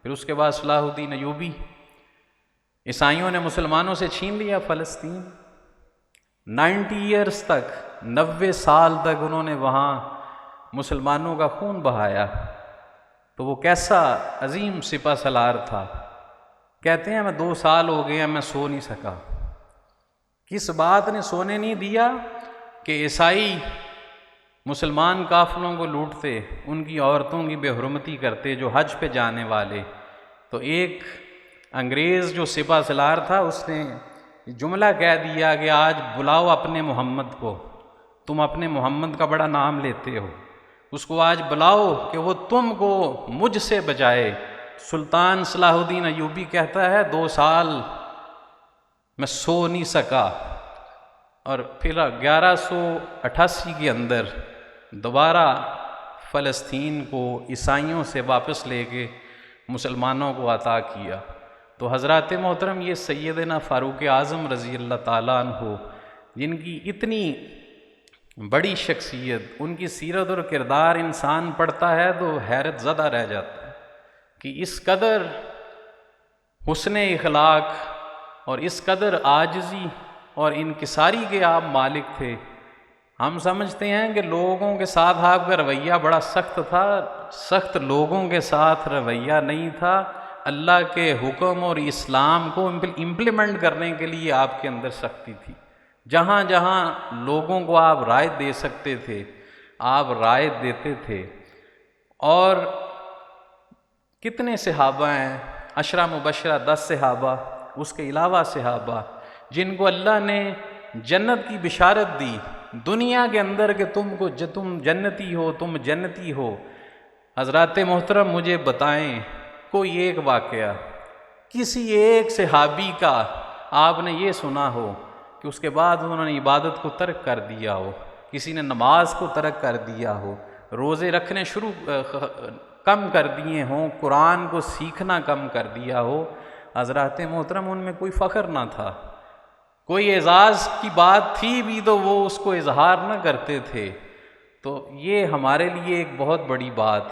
پھر اس کے بعد صلاح الدین ایوبی، عیسائیوں نے مسلمانوں سے چھین لیا فلسطین، 90 ایئرس تک، 90 سال تک انہوں نے وہاں مسلمانوں کا خون بہایا۔ تو وہ کیسا عظیم سپہ سالار تھا۔ کہتے ہیں میں 2 سال ہو گئے ہیں میں سو نہیں سکا۔ کس بات نے سونے نہیں دیا؟ کہ عیسائی مسلمان قافلوں کو لوٹتے، ان کی عورتوں کی بے حرمتی کرتے جو حج پہ جانے والے۔ تو ایک انگریز جو سپہ سالار تھا اس نے جملہ کہہ دیا کہ آج بلاؤ اپنے محمد کو، تم اپنے محمد کا بڑا نام لیتے ہو، اس کو آج بلاؤ کہ وہ تم کو مجھ سے بچائے۔ سلطان صلاح الدین ایوبی کہتا ہے 2 سال میں سو نہیں سکا، اور پھر 1188 کے اندر دوبارہ فلسطین کو عیسائیوں سے واپس لے کے مسلمانوں کو عطا کیا۔ تو حضرات محترم، یہ سیدنا فاروق اعظم رضی اللہ تعالیٰ عنہ جن کی اتنی بڑی شخصیت، ان کی سیرت اور کردار انسان پڑھتا ہے تو حیرت زدہ رہ جاتا ہے کہ اس قدر حسن اخلاق اور اس قدر عاجزی اور انکساری کے آپ مالک تھے۔ ہم سمجھتے ہیں کہ لوگوں کے ساتھ آپ کا رویہ بڑا سخت تھا، سخت لوگوں کے ساتھ رویہ نہیں تھا، اللہ کے حکم اور اسلام کو امپلیمنٹ کرنے کے لیے آپ کے اندر سختی تھی۔ جہاں جہاں لوگوں کو آپ رائے دے سکتے تھے آپ رائے دیتے تھے۔ اور کتنے صحابہ ہیں، 10 مبشرہ 10 صحابہ، اس کے علاوہ صحابہ جن کو اللہ نے جنت کی بشارت دی دنیا کے اندر کہ تم جنتی ہو، تم جنتی ہو۔ حضرات محترم مجھے بتائیں کوئی ایک واقعہ، کسی ایک صحابی کا آپ نے یہ سنا ہو کہ اس کے بعد انہوں نے عبادت کو ترک کر دیا ہو، کسی نے نماز کو ترک کر دیا ہو، روزے رکھنے کم کر دیے ہوں، قرآن کو سیکھنا کم کر دیا ہو؟ حضرات محترم ان میں کوئی فخر نہ تھا، کوئی اعزاز کی بات تھی بھی تو وہ اس کو اظہار نہ کرتے تھے۔ تو یہ ہمارے لیے ایک بہت بڑی بات